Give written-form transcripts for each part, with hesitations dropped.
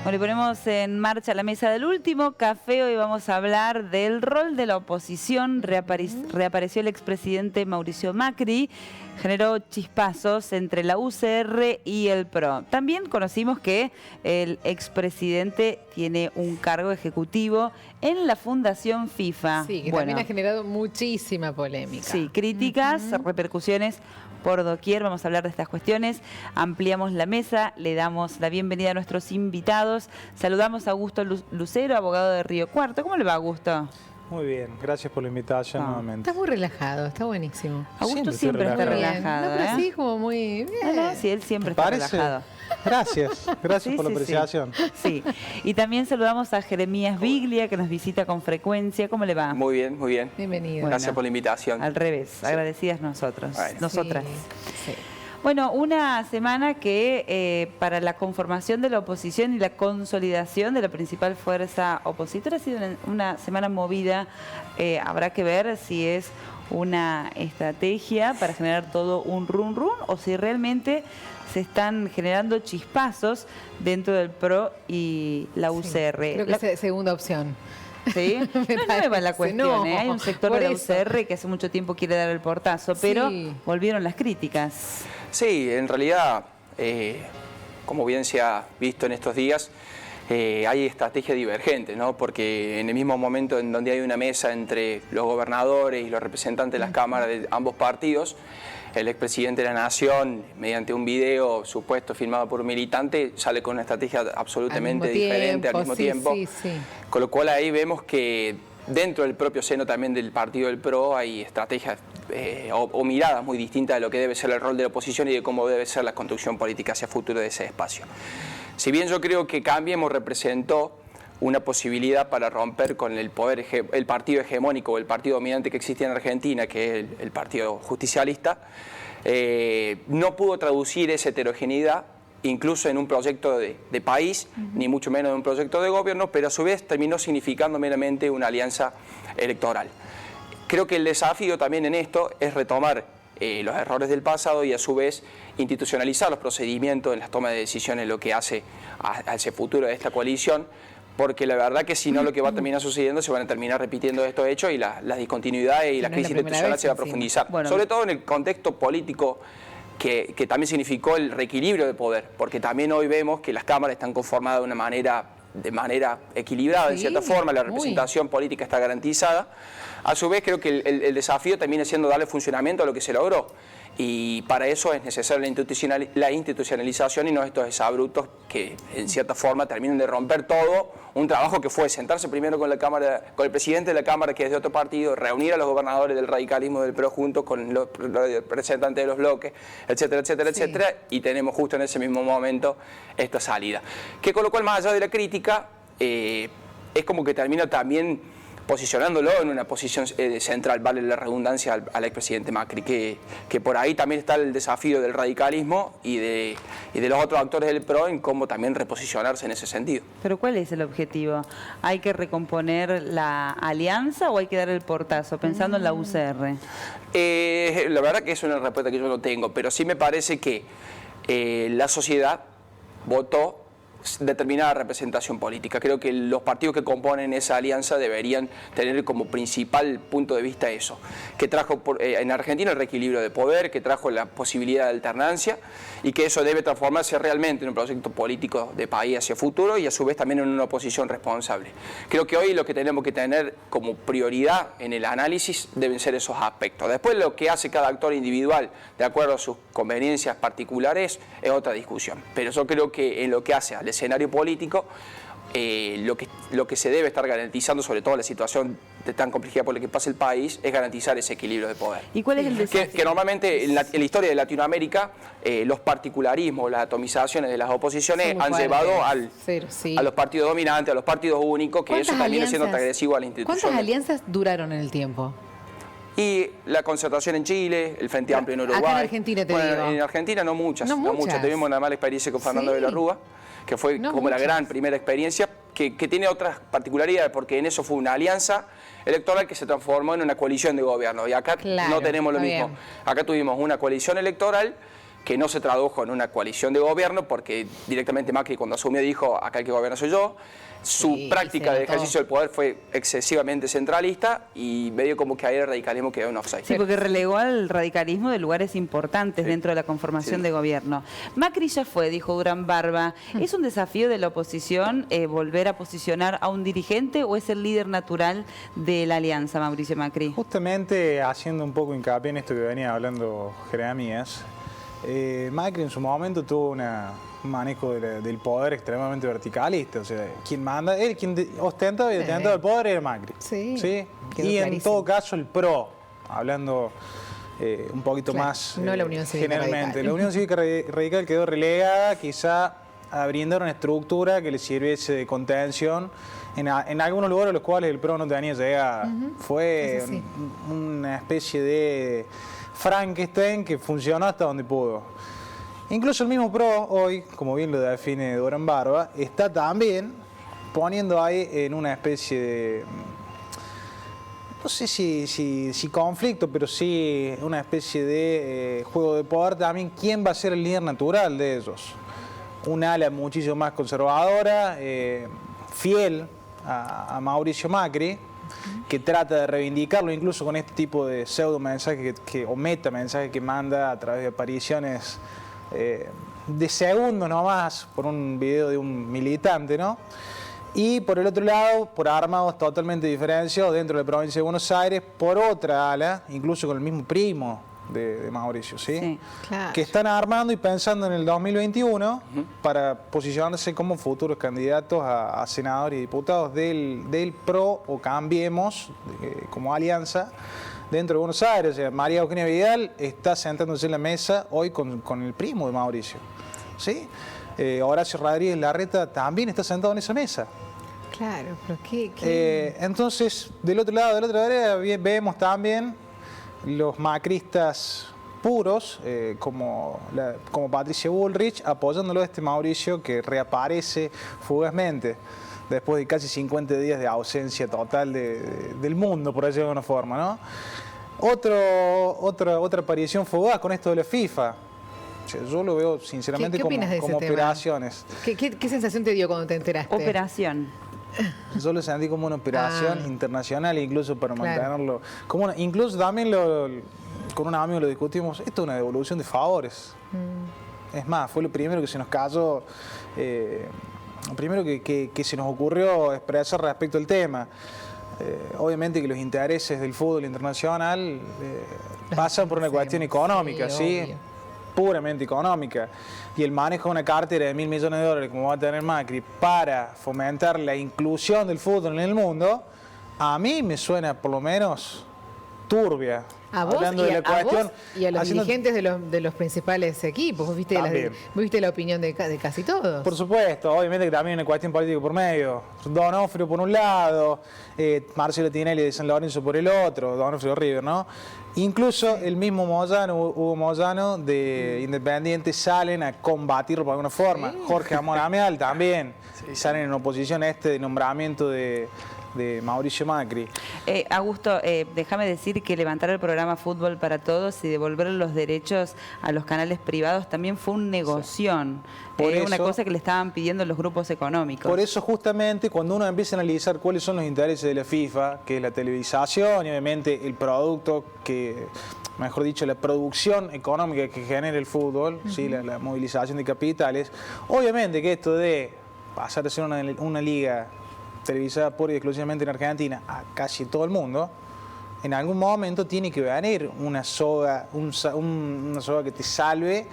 Bueno, y ponemos en marcha la mesa del último café. Hoy vamos a hablar del rol de la oposición. Reapareció el expresidente Mauricio Macri. Generó chispazos entre la UCR y el PRO. También conocimos que el expresidente tiene un cargo ejecutivo en la Fundación FIFA. Sí, que también ha generado muchísima polémica. Sí, críticas, repercusiones por doquier. Vamos a hablar de estas cuestiones. Ampliamos la mesa, le damos la bienvenida a nuestros invitados. Saludamos a Augusto Lucero, abogado de Río Cuarto. ¿Cómo le va, Augusto? Muy bien, gracias por la invitación nuevamente. Está muy relajado, está buenísimo. Augusto siempre está relajado. No, pero sí, como muy bien. No, sí, él siempre está relajado. Gracias por la apreciación. Sí. Y también saludamos a Jeremías Biglia, que nos visita con frecuencia. ¿Cómo le va? Muy bien, muy bien. Bienvenido. Bueno, gracias por la invitación. Al revés, agradecidas nosotras. Sí. Bueno, una semana que para la conformación de la oposición y la consolidación de la principal fuerza opositora ha sido una semana movida. Habrá que ver si es una estrategia para generar todo un run o si realmente se están generando chispazos dentro del PRO y la UCR. Creo que es segunda opción. Sí, no es nueva la cuestión, no, hay un sector de la UCR que hace mucho tiempo quiere dar el portazo, pero volvieron las críticas. Sí, en realidad, como bien se ha visto en estos días, hay estrategia divergente, ¿no? Porque en el mismo momento en donde hay una mesa entre los gobernadores y los representantes de las cámaras de ambos partidos, el expresidente de la Nación, mediante un video supuesto filmado por un militante, sale con una estrategia absolutamente diferente al mismo tiempo. Con lo cual ahí vemos que dentro del propio seno también del partido del PRO hay estrategias o miradas muy distintas de lo que debe ser el rol de la oposición y de cómo debe ser la construcción política hacia futuro de ese espacio. Si bien yo creo que Cambiemos representó una posibilidad para romper con el poder, el partido hegemónico o el partido dominante que existía en Argentina, que es el partido justicialista, no pudo traducir esa heterogeneidad incluso en un proyecto de país, ni mucho menos en un proyecto de gobierno, pero a su vez terminó significando meramente una alianza electoral. Creo que el desafío también en esto es retomar los errores del pasado y a su vez institucionalizar los procedimientos en las tomas de decisiones, lo que hace a ese futuro de esta coalición, porque la verdad que si no lo que va a terminar sucediendo se van a terminar repitiendo estos hechos y las discontinuidades y la crisis institucional se va a profundizar, sobre todo en el contexto político que también significó el reequilibrio de poder, porque también hoy vemos que las cámaras están conformadas de manera equilibrada, en cierta forma, la representación política está garantizada. A su vez creo que el desafío termina siendo darle funcionamiento a lo que se logró. Y para eso es necesaria la institucionalización y no estos exabruptos que en cierta forma terminan de romper todo un trabajo que fue sentarse primero con el presidente de la Cámara, que es de otro partido, reunir a los gobernadores del radicalismo del PRO juntos con los representantes de los bloques, etcétera, etcétera, etcétera, y tenemos justo en ese mismo momento esta salida. Que con lo cual, más allá de la crítica, es como que termina también posicionándolo en una posición central, vale la redundancia, al expresidente Macri, que por ahí también está el desafío del radicalismo y de los otros actores del PRO en cómo también reposicionarse en ese sentido. ¿Pero cuál es el objetivo? ¿Hay que recomponer la alianza o hay que dar el portazo, pensando en la UCR? La verdad que es una respuesta que yo no tengo, pero sí me parece que la sociedad votó determinada representación política. Creo que los partidos que componen esa alianza deberían tener como principal punto de vista eso, que trajo en Argentina el reequilibrio de poder, que trajo la posibilidad de alternancia y que eso debe transformarse realmente en un proyecto político de país hacia futuro y a su vez también en una oposición responsable. Creo que hoy lo que tenemos que tener como prioridad en el análisis deben ser esos aspectos. Después lo que hace cada actor individual de acuerdo a sus conveniencias particulares es otra discusión, pero yo creo que en lo que hace al escenario político, lo que se debe estar garantizando, sobre todo en la situación de tan complejidad por la que pasa el país, es garantizar ese equilibrio de poder. ¿Y cuál es el desafío? Que normalmente en la historia de Latinoamérica los particularismos, las atomizaciones de las oposiciones han llevado a los partidos dominantes, a los partidos únicos, que eso también es siendo agresivo a la institución. ¿Cuántas alianzas duraron en el tiempo? Y la concertación en Chile, el Frente Amplio en Uruguay. Acá en Argentina digo. En Argentina no muchas. Tuvimos una mala experiencia con Fernando de la Rúa, que fue como la gran primera experiencia, que tiene otras particularidades, porque en eso fue una alianza electoral que se transformó en una coalición de gobierno. Y acá no tenemos lo mismo. Acá tuvimos una coalición electoral que no se tradujo en una coalición de gobierno, porque directamente Macri cuando asumió dijo, acá el que gobierna soy yo. Su práctica de ejercicio del poder fue excesivamente centralista y medio como que ahí el radicalismo quedó en offside. Sí, porque relegó al radicalismo de lugares importantes dentro de la conformación de gobierno. Macri ya fue, dijo Durán Barba. ¿Es un desafío de la oposición volver a posicionar a un dirigente o es el líder natural de la alianza, Mauricio Macri? Justamente haciendo un poco hincapié en esto que venía hablando Jeremías, Macri en su momento tuvo un manejo del poder extremadamente verticalista. O sea, quien manda, quien ostenta y detenta el poder era Macri. Sí. Y en todo caso el PRO, hablando un poquito más no la Unión Cívica generalmente. Radical. La Unión Cívica Radical quedó relegada quizá a brindar una estructura que le sirviese de contención en algunos lugares a los cuales el PRO no tenía llegada. Fue una especie de Frankenstein que funcionó hasta donde pudo. Incluso el mismo PRO hoy, como bien lo define Durán Barba, está también poniendo ahí en una especie de, no sé si conflicto, pero sí una especie de juego de poder también. ¿Quién va a ser el líder natural de ellos? Un ala muchísimo más conservadora, fiel a Mauricio Macri, que trata de reivindicarlo incluso con este tipo de pseudo mensaje o meta mensaje que manda a través de apariciones de segundos nomás por un video de un militante, ¿no? Y por el otro lado, por armados totalmente diferenciados dentro de la provincia de Buenos Aires, por otra ala, incluso con el mismo primo de Mauricio, ¿sí? Sí, claro. Que están armando y pensando en el 2021 para posicionarse como futuros candidatos a senadores y diputados del PRO o Cambiemos como alianza dentro de Buenos Aires. O sea, María Eugenia Vidal está sentándose en la mesa hoy con el primo de Mauricio, ¿sí? Horacio Rodríguez Larreta también está sentado en esa mesa. Claro, pero ¿qué? Entonces, del otro lado, de la otra área, vemos también los macristas puros, como Patricia Bullrich, apoyándolo a este Mauricio que reaparece fugazmente después de casi 50 días de ausencia total del mundo, por decirlo de alguna forma, ¿no? Otra aparición fugaz con esto de la FIFA. O sea, yo lo veo sinceramente ¿Qué opinas de ese como tema? operaciones. ¿Qué sensación te dio cuando te enteraste? Operación. Yo lo sentí como una operación internacional, incluso para mantenerlo. Incluso también con un amigo lo discutimos, esto es una devolución de favores. Es más, fue lo primero que se nos cayó, lo primero que se nos ocurrió expresar respecto al tema. Obviamente que los intereses del fútbol internacional pasan por una cuestión económica, ¿sí? Obvio. Puramente económica, y el manejo de una cartera de $1.000 millones como va a tener Macri para fomentar la inclusión del fútbol en el mundo, a mí me suena por lo menos turbia. A vos, Hablando de la cuestión, y a los dirigentes de los principales equipos. ¿Vos viste la opinión de casi todos? Por supuesto, obviamente que también hay una cuestión política por medio. Donofrio por un lado, Marcelo Tinelli de San Lorenzo por el otro, Donofrio River, ¿no? Incluso el mismo Hugo Moyano de Independiente salen a combatirlo de alguna forma. Sí. Jorge Amón Ameal también salen en oposición a este nombramiento de Mauricio Macri. Augusto, déjame decir que levantar el programa Fútbol para Todos y devolver los derechos a los canales privados también fue un negoción. Una cosa que le estaban pidiendo los grupos económicos. Por eso justamente cuando uno empieza a analizar cuáles son los intereses de la FIFA, que es la televisación y obviamente el producto mejor dicho, la producción económica que genera el fútbol, ¿sí? la movilización de capitales, obviamente que esto de pasar a ser una liga televisada pura y exclusivamente en Argentina a casi todo el mundo, en algún momento tiene que venir una soga que te salve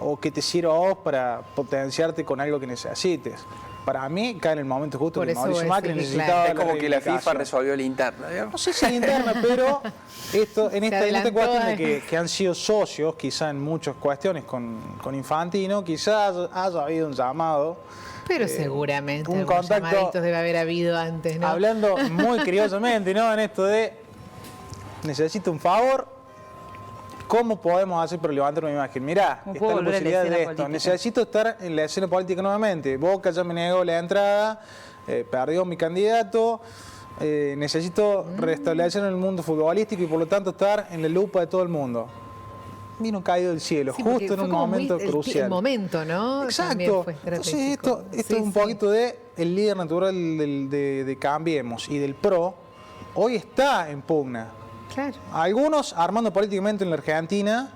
o que te sirva a vos para potenciarte con algo que necesites. Para mí cae en el momento justo que Mauricio Macri necesitaba. Es como que la FIFA resolvió la interna, digamos. No sé si la interna, pero en esta cuestión de que han sido socios, quizá en muchas cuestiones con Infantino, quizás haya habido un llamado. Pero seguramente un contacto, llamaditos debe haber habido antes, ¿no? Hablando muy criollamente, ¿no? En esto de necesito un favor, ¿cómo podemos hacer para levantar una imagen? Mirá, está la posibilidad de esto. Política. Necesito estar en la escena política nuevamente. Boca ya me negó la entrada, perdió mi candidato. Necesito restablecer en el mundo futbolístico y por lo tanto estar en la lupa de todo el mundo. vino caído del cielo, Sí, justo en un momento crucial. El momento, ¿no? Exacto. Entonces esto es un poquito de el líder natural de Cambiemos y del PRO, hoy está en pugna. Claro. Algunos armando políticamente en la Argentina,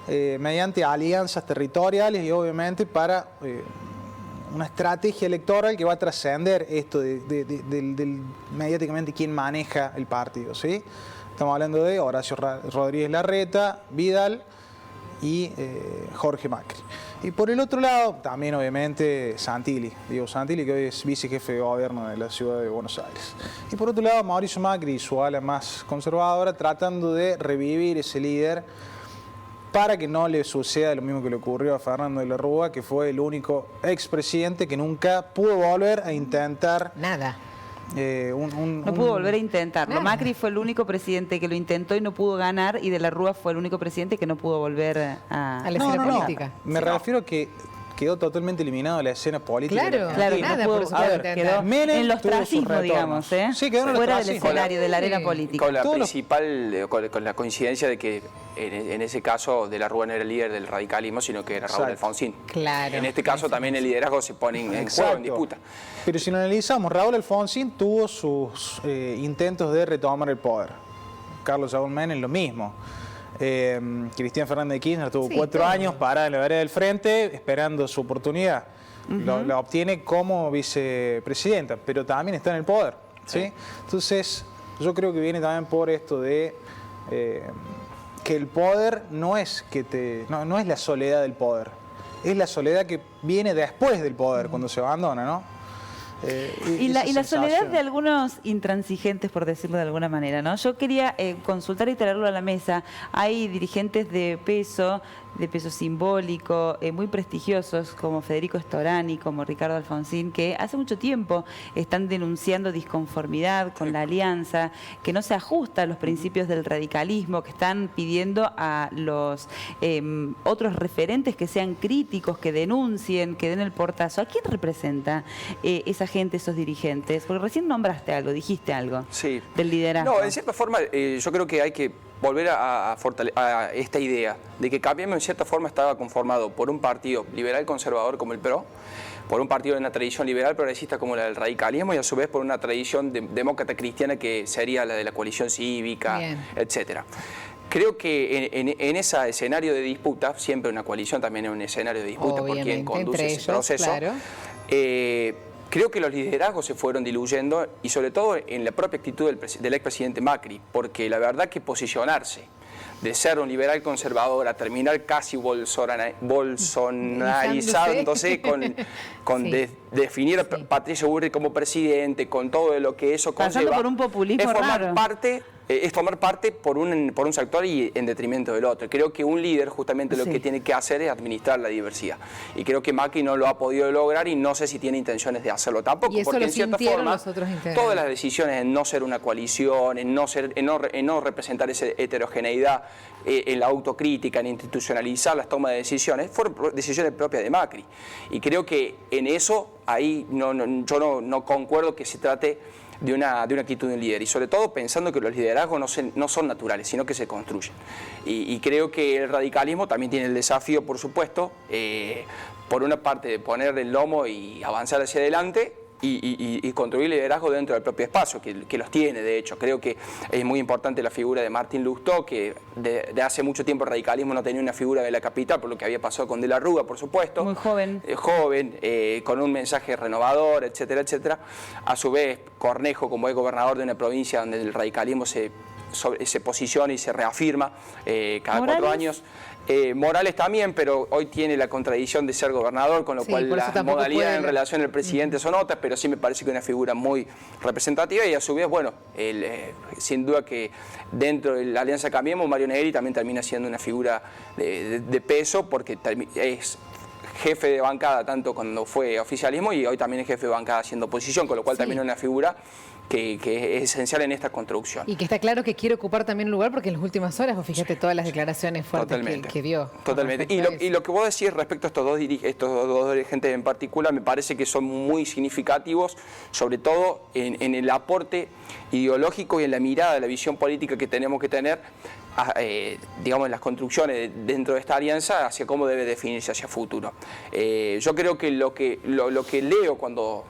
mediante alianzas territoriales y obviamente para una estrategia electoral que va a trascender esto del mediáticamente quién maneja el partido, ¿sí? Estamos hablando de Horacio Rodríguez Larreta, Vidal y Jorge Macri. Y por el otro lado, también obviamente Santilli, Diego Santilli, que hoy es vicejefe de gobierno de la ciudad de Buenos Aires. Y por otro lado, Mauricio Macri y su ala más conservadora, tratando de revivir ese líder para que no le suceda lo mismo que le ocurrió a Fernando de la Rúa, que fue el único expresidente que nunca pudo volver a intentar nada. No pudo volver a intentarlo. Nada. Macri fue el único presidente que lo intentó y no pudo ganar, y de la Rúa fue el único presidente que no pudo volver a la escena política. Me refiero a que quedó totalmente eliminado de la escena política. Claro, nada, no pudo, por supuesto. quedó Menem en los tuvo sus ostracismos, retornos. digamos, ¿eh? Sí, quedó en el fuera del ostracismo. escenario, de la arena Sí. política. Con la Todos los- principal, con la coincidencia de que en ese caso de la Rúa no era el líder del radicalismo, sino que era Raúl Exacto. Alfonsín. Claro. En este caso también el liderazgo se pone en juego, Exacto. en disputa. Pero si lo analizamos, Raúl Alfonsín tuvo sus intentos de retomar el poder. Carlos Saúl Menem lo mismo. Cristian Fernández de Kirchner tuvo 4 todo. años parado en la vereda del frente esperando su oportunidad. La obtiene como vicepresidenta, pero también está en el poder. ¿sí? Entonces, yo creo que viene también por esto de que el poder no es no es la soledad del poder, es la soledad que viene después del poder, cuando se abandona, ¿no? Y la esa soledad sensación. de algunos intransigentes, por decirlo de alguna manera, ¿no? Yo quería consultar y traerlo a la mesa. Hay dirigentes de peso simbólico, muy prestigiosos, como Federico Storani, como Ricardo Alfonsín, que hace mucho tiempo están denunciando disconformidad con la alianza, que no se ajusta a los principios del radicalismo, que están pidiendo a los otros referentes que sean críticos, que denuncien, que den el portazo. ¿A quién representa esa gente, esos dirigentes? Porque recién nombraste algo, dijiste algo Sí. del liderazgo. No, en cierta forma yo creo que hay que volver a esta idea de que Cambiemos en cierta forma estaba conformado por un partido liberal conservador como el PRO, por un partido de una tradición liberal progresista como la del radicalismo y a su vez por una tradición demócrata cristiana que sería la de la coalición cívica, etcétera. Creo que en ese escenario de disputa, siempre una coalición también es un escenario de disputa por quien conduce ese proceso. Claro. Creo que los liderazgos se fueron diluyendo y sobre todo en la propia actitud del expresidente Macri, porque la verdad que posicionarse de ser un liberal conservador a terminar casi bolsonarizándose con Sí. definir a Patricio Bullrich como presidente, con todo lo que eso Pasando conlleva, por un populismo es formar raro. parte por un sector y en detrimento del otro. Creo que un líder justamente lo Sí. que tiene que hacer es administrar la diversidad. Y creo que Macri no lo ha podido lograr y no sé si tiene intenciones de hacerlo tampoco. Y eso porque lo en cierta sintieron forma, los otros integrantes. todas las decisiones en no ser una coalición, en no representar esa heterogeneidad, en la autocrítica, en institucionalizar las tomas de decisiones, fueron decisiones propias de Macri. Y creo que en eso, ahí yo no concuerdo que se trate de una actitud de un líder, y sobre todo pensando que los liderazgos no son naturales, sino que se construyen. Y creo que el radicalismo también tiene el desafío, por supuesto, por una parte de poner el lomo y avanzar hacia adelante, y construir liderazgo dentro del propio espacio, que los tiene, de hecho. Creo que es muy importante la figura de Martín Lustó, que de hace mucho tiempo el radicalismo no tenía una figura de la capital, por lo que había pasado con De la Rúa, por supuesto. Muy joven. Con un mensaje renovador, etcétera, etcétera. A su vez, Cornejo, como es gobernador de una provincia donde el radicalismo se posiciona y se reafirma cada ¿Morales? 4 años. Morales también, pero hoy tiene la contradicción de ser gobernador, con lo Sí, cual por eso las tampoco modalidades puede- en relación al presidente son otras, pero sí me parece que es una figura muy representativa y a su vez, bueno, sin duda que dentro de la Alianza Cambiemos, Mario Negri también termina siendo una figura de peso porque es jefe de bancada tanto cuando fue oficialismo y hoy también es jefe de bancada haciendo oposición, con lo cual Sí. también es una figura que es esencial en esta construcción. Y que está claro que quiere ocupar también un lugar porque en las últimas horas, vos fíjate todas las declaraciones fuertes que dio. Totalmente. Y lo que vos decís respecto a estos dos dirigentes en particular me parece que son muy significativos, sobre todo en el aporte ideológico y en la mirada, la visión política que tenemos que tener, digamos, en las construcciones dentro de esta alianza hacia cómo debe definirse hacia futuro. Yo creo que lo que leo cuando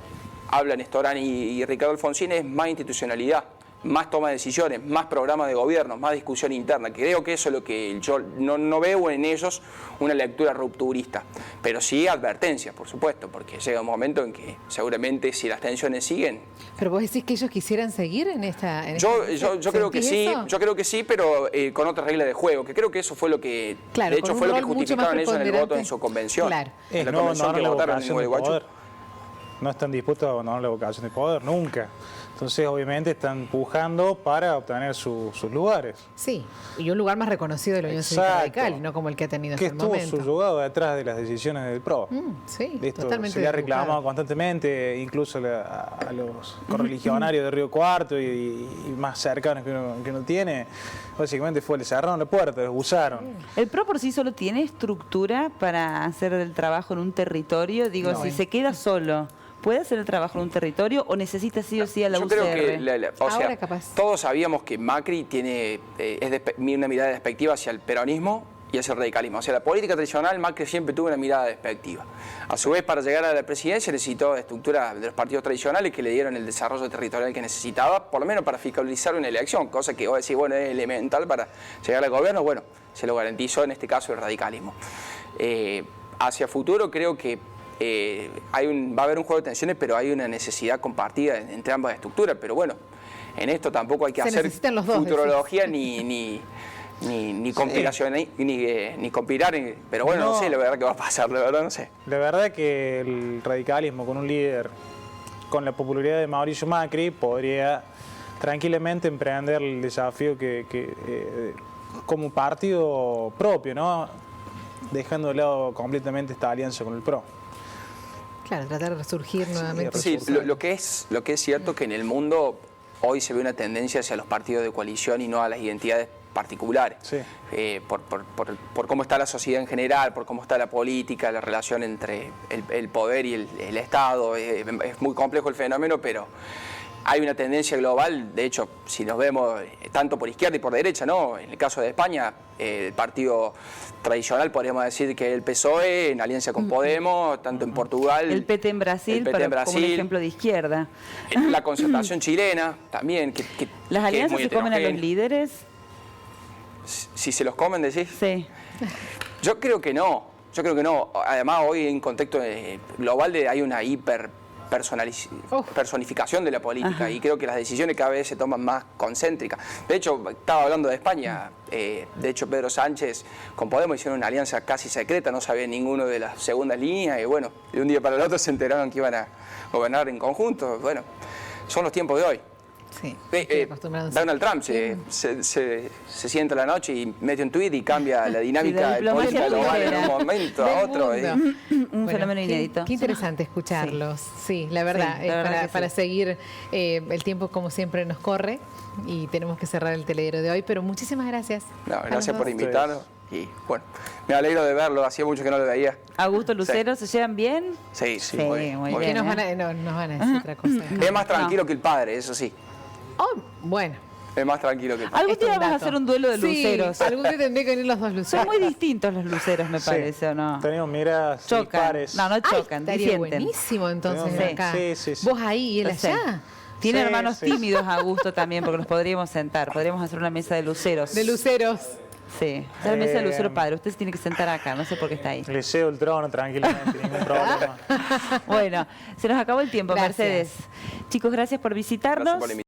hablan Nestorán y Ricardo Alfonsín es más institucionalidad, más toma de decisiones, más programas de gobierno, más discusión interna. Creo que eso es lo que yo no veo en ellos una lectura rupturista, pero sí advertencias, por supuesto, porque llega un momento en que seguramente si las tensiones siguen... ¿Pero vos decís que ellos quisieran seguir en esta...? Yo creo que sí, pero con otra regla de juego, que creo que eso fue lo que... Claro, de hecho fue lo que justificaron ellos en el voto en su convención. Claro. En la convención que votaron en Gualeguaychú. No están dispuestos a abandonar la vocación de poder, nunca. Entonces, obviamente, están pujando para obtener sus lugares. Sí, y un lugar más reconocido de la Unión Cívica Radical, no como el que ha tenido hasta el momento. Que estuvo subyugado detrás de las decisiones del PRO. Sí, esto totalmente. se le ha reclamado constantemente, incluso a los correligionarios de Río Cuarto y más cercanos que uno tiene. Básicamente le cerraron la puerta, los usaron. ¿El PRO por sí solo tiene estructura para hacer el trabajo en un territorio? Digo, no, si se queda solo, ¿puede hacer el trabajo en un territorio o necesita sí o sí a la UCR? Yo creo que todos sabíamos que Macri tiene una mirada despectiva hacia el peronismo y hacia el radicalismo. O sea, la política tradicional, Macri siempre tuvo una mirada despectiva. A su vez, para llegar a la presidencia necesitó estructura de los partidos tradicionales que le dieron el desarrollo territorial que necesitaba, por lo menos para fiscalizar una elección, cosa que vos decís, bueno, es elemental para llegar al gobierno. Bueno, se lo garantizó en este caso el radicalismo. Hacia futuro creo que va a haber un juego de tensiones, pero hay una necesidad compartida entre ambas estructuras. Pero bueno, en esto tampoco hay que hacer futurología ni conspiración, ni conspirar, pero bueno, no sé la verdad que va a pasar, la verdad no sé. La verdad que el radicalismo con un líder con la popularidad de Mauricio Macri podría tranquilamente emprender el desafío como partido propio, ¿no? Dejando de lado completamente esta alianza con el PRO. Claro, tratar de resurgir nuevamente. Sí, lo que es cierto que en el mundo hoy se ve una tendencia hacia los partidos de coalición y no a las identidades particulares. Sí. Por cómo está la sociedad en general, por cómo está la política, la relación entre el poder y el Estado. Es muy complejo el fenómeno, pero hay una tendencia global. De hecho, si nos vemos tanto por izquierda y por derecha, ¿no? En el caso de España, el partido tradicional podríamos decir que el PSOE en alianza con Podemos, tanto en Portugal, el PT en Brasil, como un ejemplo de izquierda, la concertación chilena también, las alianzas se comen a los líderes. Si se los comen, decís. Sí. Yo creo que no. Además, hoy en contexto global hay una personificación de la política. Ajá. Y creo que las decisiones cada vez se toman más concéntricas. De hecho, estaba hablando de España, de hecho Pedro Sánchez con Podemos hicieron una alianza casi secreta, no sabía ninguno de las segundas líneas y bueno, de un día para el otro se enteraron que iban a gobernar en conjunto. Bueno, son los tiempos de hoy. Sí, Donald Trump se sienta la noche y mete un tuit y cambia la dinámica del política global en un momento a otro. Un fenómeno inédito. Qué interesante escucharlos. Sí, la verdad, para seguir el tiempo como siempre nos corre y tenemos que cerrar el telediario de hoy, pero muchísimas gracias. No, gracias por invitarnos y bueno, me alegro de verlo, hacía mucho que no lo veía. Augusto, Lucero, ¿se llevan bien? Sí, muy bien. ¿Qué nos van a decir otra cosa? Es más tranquilo que el padre, eso sí. Oh, bueno. Es más tranquilo que el padre. Algún día vamos a hacer un duelo de luceros. Sí, algún día tendría que venir los dos luceros. Son muy distintos los luceros, me parece, ¿o no? Tenemos miras pares. No chocan. Estaría buenísimo entonces acá. Sí. Vos ahí y él allá. Tiene hermanos tímidos, Augusto, también, porque nos podríamos sentar. Podríamos hacer una mesa de luceros. De luceros. Sí, la mesa de lucero padre. Usted se tiene que sentar acá, no sé por qué está ahí. Le cedo el trono tranquilamente, ningún problema. Bueno, se nos acabó el tiempo, Gracias. Mercedes. Chicos, gracias por visitarnos. Gracias por